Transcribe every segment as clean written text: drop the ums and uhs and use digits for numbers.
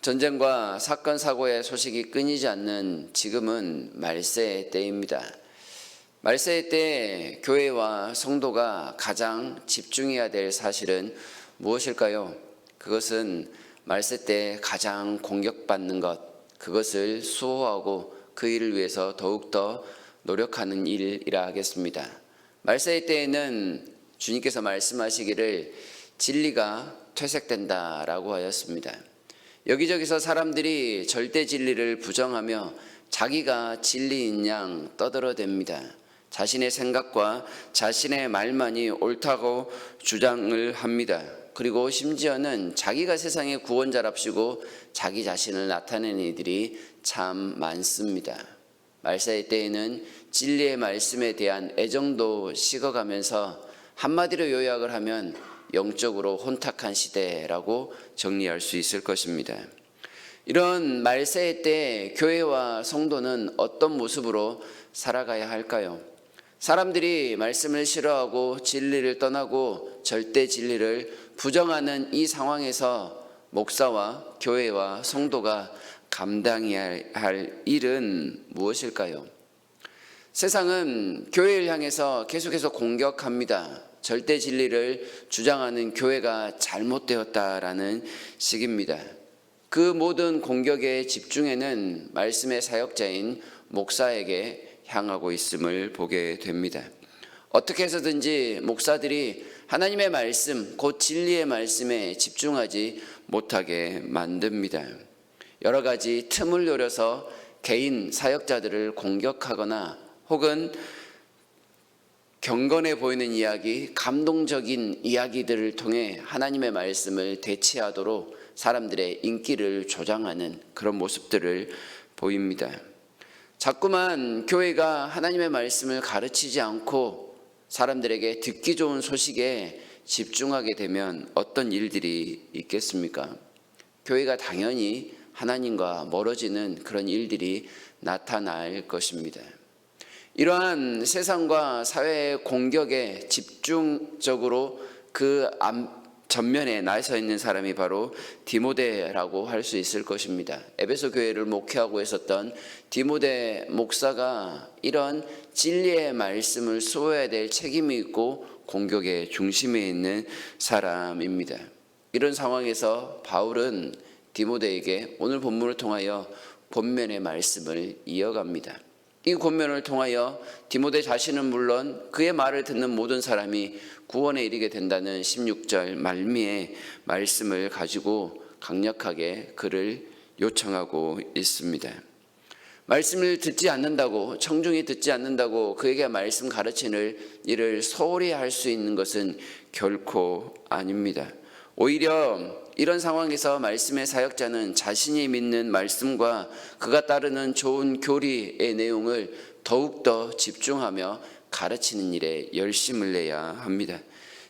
전쟁과 사건 사고의 소식이 끊이지 않는 지금은 말세의 때입니다. 말세의 때에 교회와 성도가 가장 집중해야 될 사실은 무엇일까요? 그것은 말세 때 가장 공격받는 것, 그것을 수호하고 그 일을 위해서 더욱더 노력하는 일이라 하겠습니다. 말세의 때에는 주님께서 말씀하시기를 진리가 퇴색된다라고 하였습니다. 여기저기서 사람들이 절대 진리를 부정하며 자기가 진리인 양 떠들어댑니다. 자신의 생각과 자신의 말만이 옳다고 주장을 합니다. 그리고 심지어는 자기가 세상의 구원자랍시고 자기 자신을 나타내는 이들이 참 많습니다. 말세의 때에는 진리의 말씀에 대한 애정도 식어가면서 한마디로 요약을 하면 영적으로 혼탁한 시대라고 정리할 수 있을 것입니다. 이런 말세의 때 교회와 성도는 어떤 모습으로 살아가야 할까요? 사람들이 말씀을 싫어하고 진리를 떠나고 절대 진리를 부정하는 이 상황에서 목사와 교회와 성도가 감당해야 할 일은 무엇일까요? 세상은 교회를 향해서 계속해서 공격합니다. 절대 진리를 주장하는 교회가 잘못되었다라는 식입니다. 그 모든 공격의 집중에는 말씀의 사역자인 목사에게 향하고 있음을 보게 됩니다. 어떻게 해서든지 목사들이 하나님의 말씀, 곧 진리의 말씀에 집중하지 못하게 만듭니다. 여러 가지 틈을 노려서 개인 사역자들을 공격하거나 혹은 경건해 보이는 이야기, 감동적인 이야기들을 통해 하나님의 말씀을 대체하도록 사람들의 인기를 조장하는 그런 모습들을 보입니다. 자꾸만 교회가 하나님의 말씀을 가르치지 않고 사람들에게 듣기 좋은 소식에 집중하게 되면 어떤 일들이 있겠습니까? 교회가 당연히 하나님과 멀어지는 그런 일들이 나타날 것입니다. 이러한 세상과 사회의 공격에 집중적으로 그 전면에 나서 있는 사람이 바로 디모데라고 할 수 있을 것입니다. 에베소 교회를 목회하고 있었던 디모데 목사가 이런 진리의 말씀을 수호해야 될 책임이 있고 공격의 중심에 있는 사람입니다. 이런 상황에서 바울은 디모데에게 오늘 본문을 통하여 권면의 말씀을 이어갑니다. 이 권면을 통하여 디모데 자신은 물론 그의 말을 듣는 모든 사람이 구원에 이르게 된다는 16절 말미의 말씀을 가지고 강력하게 그를 요청하고 있습니다. 말씀을 듣지 않는다고, 청중이 듣지 않는다고 그에게 말씀 가르치는 일을 소홀히 할 수 있는 것은 결코 아닙니다. 오히려 이런 상황에서 말씀의 사역자는 자신이 믿는 말씀과 그가 따르는 좋은 교리의 내용을 더욱더 집중하며 가르치는 일에 열심을 내야 합니다.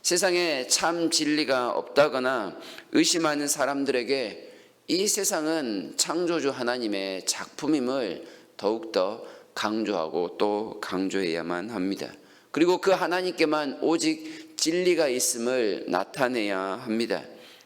세상에 참 진리가 없다거나 의심하는 사람들에게 이 세상은 창조주 하나님의 작품임을 더욱더 강조하고 또 강조해야만 합니다. 그리고 그 하나님께만 오직 진리가 있음을 나타내야 합니다.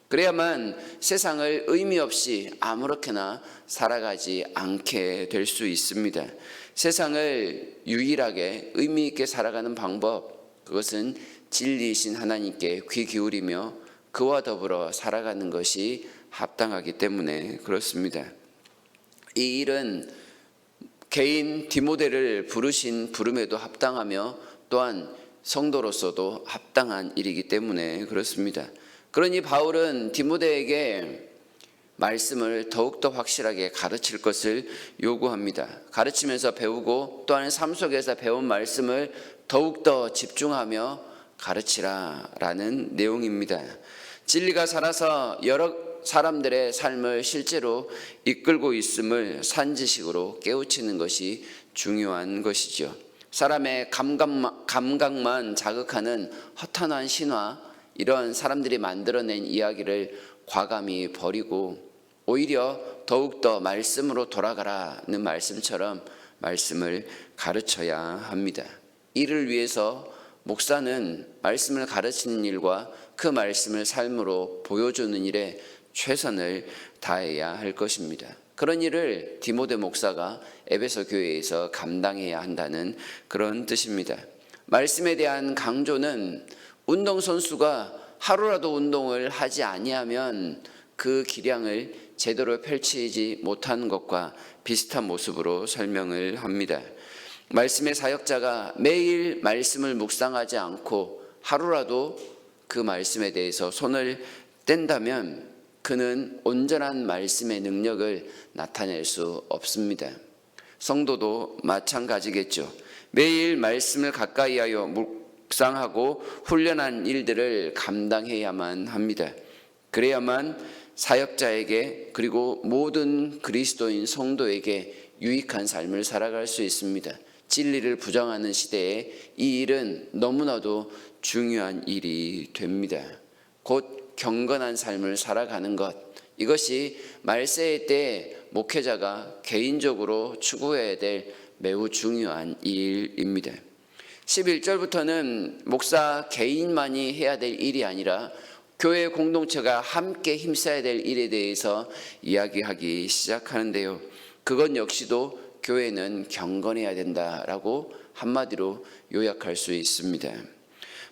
그래야만 세상을 의미 없이 아무렇게나 살아가지 않게 될 수 있습니다. 세상을 유일하게 의미 있게 살아가는 방법, 그것은 진리이신 하나님께 귀 기울이며 그와 더불어 살아가는 것이 합당하기 때문에 그렇습니다. 이 일은 개인 디모데를 부르신 부름에도 합당하며 또한 성도로서도 합당한 일이기 때문에 그렇습니다. 그러니 바울은 디모데에게 말씀을 더욱더 확실하게 가르칠 것을 요구합니다. 가르치면서 배우고 또한 삶 속에서 배운 말씀을 더욱더 집중하며 가르치라라는 내용입니다. 진리가 살아서 여러 사람들의 삶을 실제로 이끌고 있음을 산지식으로 깨우치는 것이 중요한 것이죠. 사람의 감각만 자극하는 허탄한 신화, 이런 사람들이 만들어낸 이야기를 과감히 버리고 오히려 더욱더 말씀으로 돌아가라는 말씀처럼 말씀을 가르쳐야 합니다. 이를 위해서 목사는 말씀을 가르치는 일과 그 말씀을 삶으로 보여주는 일에 최선을 다해야 할 것입니다. 그런 일을 디모데 목사가 에베소 교회에서 감당해야 한다는 그런 뜻입니다. 말씀에 대한 강조는 운동선수가 하루라도 운동을 하지 아니하면 그 기량을 제대로 펼치지 못하는 것과 비슷한 모습으로 설명을 합니다. 말씀의 사역자가 매일 말씀을 묵상하지 않고 하루라도 그 말씀에 대해서 손을 뗀다면 그는 온전한 말씀의 능력을 나타낼 수 없습니다. 성도도 마찬가지겠죠. 매일 말씀을 가까이 하여 묵상하고 훈련한 일들을 감당해야만 합니다. 그래야만 사역자에게 그리고 모든 그리스도인 성도에게 유익한 삶을 살아갈 수 있습니다. 진리를 부정하는 시대에 이 일은 너무나도 중요한 일이 됩니다. 곧 경건한 삶을 살아가는 것, 이것이 말세의 때 목회자가 개인적으로 추구해야 될 매우 중요한 일입니다. 11절부터는 목사 개인만이 해야 될 일이 아니라 교회 공동체가 함께 힘써야 될 일에 대해서 이야기하기 시작하는데요. 그것 역시도 교회는 경건해야 된다라고 한마디로 요약할 수 있습니다.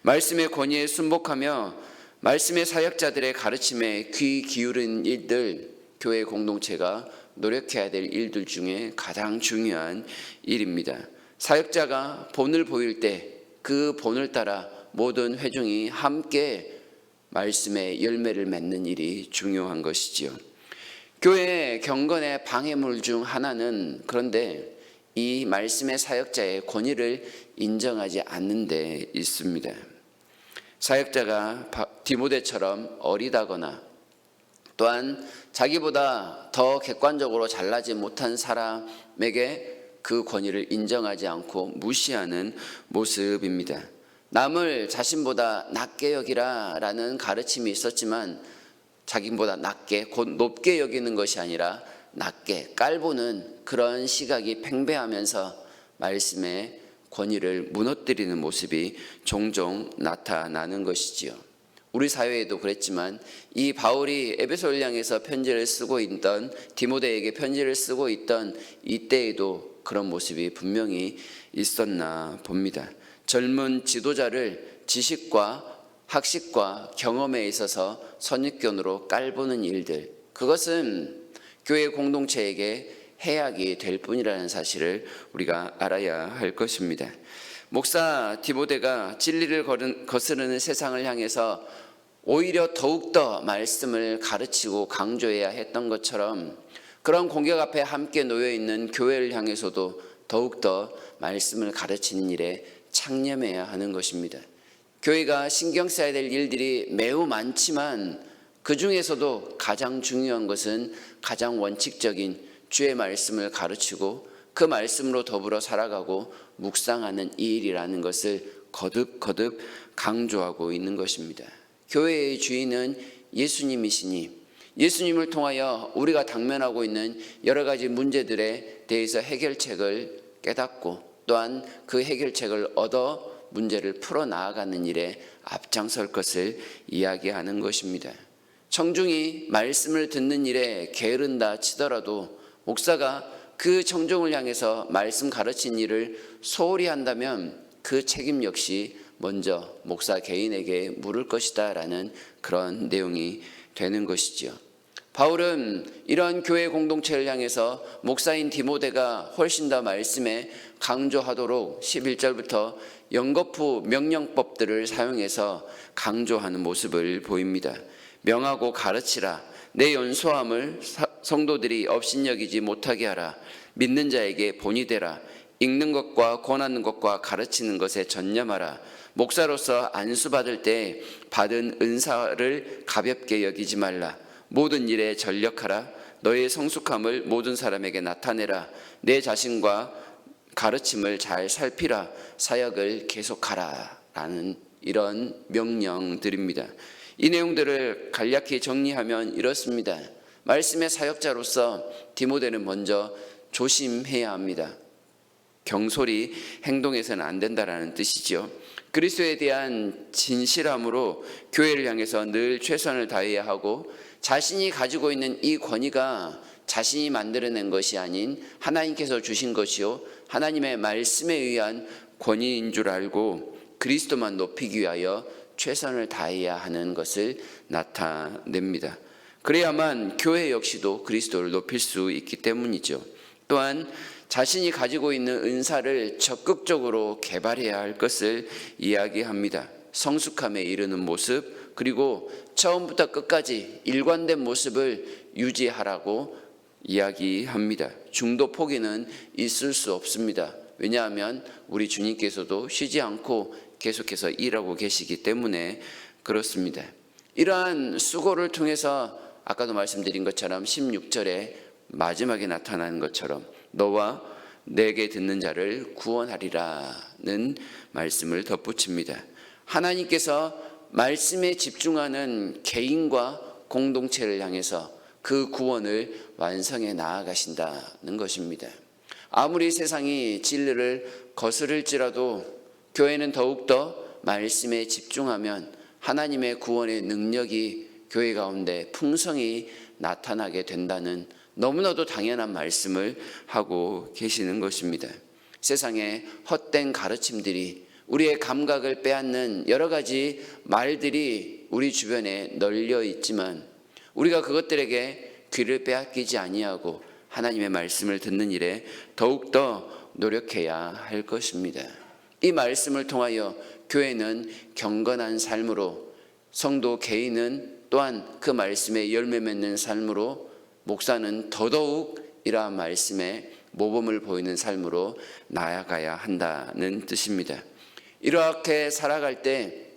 말씀의 권위에 순복하며 말씀의 사역자들의 가르침에 귀 기울인 일들, 교회 공동체가 노력해야 될 일들 중에 가장 중요한 일입니다. 사역자가 본을 보일 때 그 본을 따라 모든 회중이 함께 말씀의 열매를 맺는 일이 중요한 것이지요. 교회의 경건의 방해물 중 하나는 그런데 이 말씀의 사역자의 권위를 인정하지 않는 데 있습니다. 사역자가 디모데처럼 어리다거나 또한 자기보다 더 객관적으로 잘나지 못한 사람에게 그 권위를 인정하지 않고 무시하는 모습입니다. 남을 자신보다 낮게 여기라 라는 가르침이 있었지만 자기보다 낮게 곧 높게 여기는 것이 아니라 낮게 깔보는 그런 시각이 팽배하면서 말씀의 권위를 무너뜨리는 모습이 종종 나타나는 것이지요. 우리 사회에도 그랬지만 이 바울이 에베소를 향해서 편지를 쓰고 있던 디모데에게 편지를 쓰고 있던 이때에도 그런 모습이 분명히 있었나 봅니다. 젊은 지도자를 지식과 학식과 경험에 있어서 선입견으로 깔보는 일들, 그것은 교회 공동체에게 해악이 될 뿐이라는 사실을 우리가 알아야 할 것입니다. 목사 디모데가 진리를 거스르는 세상을 향해서 오히려 더욱더 말씀을 가르치고 강조해야 했던 것처럼 그런 공격 앞에 함께 놓여있는 교회를 향해서도 더욱더 말씀을 가르치는 일에 창념해야 하는 것입니다. 교회가 신경 써야 될 일들이 매우 많지만 그 중에서도 가장 중요한 것은 가장 원칙적인 주의 말씀을 가르치고 그 말씀으로 더불어 살아가고 묵상하는 이 일이라는 것을 거듭 강조하고 있는 것입니다. 교회의 주인은 예수님이시니 예수님을 통하여 우리가 당면하고 있는 여러 가지 문제들에 대해서 해결책을 깨닫고 또한 그 해결책을 얻어 문제를 풀어나가는 일에 앞장설 것을 이야기하는 것입니다. 청중이 말씀을 듣는 일에 게으른다 치더라도 목사가 그 청중을 향해서 말씀 가르친 일을 소홀히 한다면 그 책임 역시 먼저 목사 개인에게 물을 것이다 라는 그런 내용이 되는 것이죠. 바울은 이런 교회 공동체를 향해서 목사인 디모데가 훨씬 더 말씀에 강조하도록 11절부터 연거푸 명령법들을 사용해서 강조하는 모습을 보입니다. 명하고 가르치라. 내 연소함을 성도들이 업신여기지 못하게 하라. 믿는 자에게 본이 되라. 읽는 것과 권하는 것과 가르치는 것에 전념하라. 목사로서 안수받을 때 받은 은사를 가볍게 여기지 말라. 모든 일에 전력하라. 너의 성숙함을 모든 사람에게 나타내라. 내 자신과 가르침을 잘 살피라. 사역을 계속하라 라는 이런 명령들입니다. 이 내용들을 간략히 정리하면 이렇습니다. 말씀의 사역자로서 디모데는 먼저 조심해야 합니다. 경솔히 행동해서는 안 된다라는 뜻이죠. 그리스도에 대한 진실함으로 교회를 향해서 늘 최선을 다해야 하고 자신이 가지고 있는 이 권위가 자신이 만들어낸 것이 아닌 하나님께서 주신 것이요 하나님의 말씀에 의한 권위인 줄 알고 그리스도만 높이기 위하여 최선을 다해야 하는 것을 나타냅니다. 그래야만 교회 역시도 그리스도를 높일 수 있기 때문이죠. 또한 자신이 가지고 있는 은사를 적극적으로 개발해야 할 것을 이야기합니다. 성숙함에 이르는 모습, 그리고 처음부터 끝까지 일관된 모습을 유지하라고 이야기합니다. 중도 포기는 있을 수 없습니다. 왜냐하면 우리 주님께서도 쉬지 않고 계속해서 일하고 계시기 때문에 그렇습니다. 이러한 수고를 통해서 아까도 말씀드린 것처럼 16절에 마지막에 나타나는 것처럼 너와 내게 듣는 자를 구원하리라는 말씀을 덧붙입니다. 하나님께서 말씀에 집중하는 개인과 공동체를 향해서 그 구원을 완성해 나아가신다는 것입니다. 아무리 세상이 진리를 거스를지라도 교회는 더욱더 말씀에 집중하면 하나님의 구원의 능력이 교회 가운데 풍성히 나타나게 된다는 너무나도 당연한 말씀을 하고 계시는 것입니다. 세상에 헛된 가르침들이 우리의 감각을 빼앗는 여러 가지 말들이 우리 주변에 널려 있지만 우리가 그것들에게 귀를 빼앗기지 아니하고 하나님의 말씀을 듣는 일에 더욱더 노력해야 할 것입니다. 이 말씀을 통하여 교회는 경건한 삶으로, 성도 개인은 또한 그 말씀에 열매 맺는 삶으로, 목사는 더더욱 이러한 말씀에 모범을 보이는 삶으로 나아가야 한다는 뜻입니다. 이렇게 살아갈 때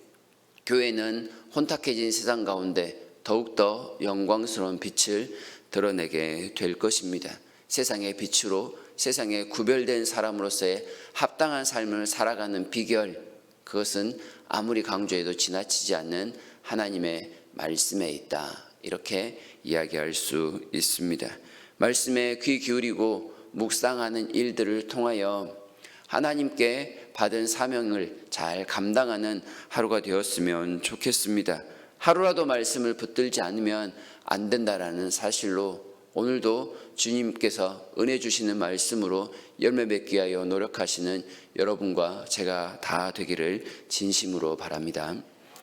교회는 혼탁해진 세상 가운데 더욱더 영광스러운 빛을 드러내게 될 것입니다. 세상의 빛으로, 세상에 구별된 사람으로서의 합당한 삶을 살아가는 비결, 그것은 아무리 강조해도 지나치지 않는 하나님의 말씀에 있다, 이렇게 이야기할 수 있습니다. 말씀에 귀 기울이고 묵상하는 일들을 통하여 하나님께 받은 사명을 잘 감당하는 하루가 되었으면 좋겠습니다. 하루라도 말씀을 붙들지 않으면 안 된다라는 사실로 오늘도 주님께서 은혜 주시는 말씀으로 열매 맺기 위하여 노력하시는 여러분과 제가 다 되기를 진심으로 바랍니다.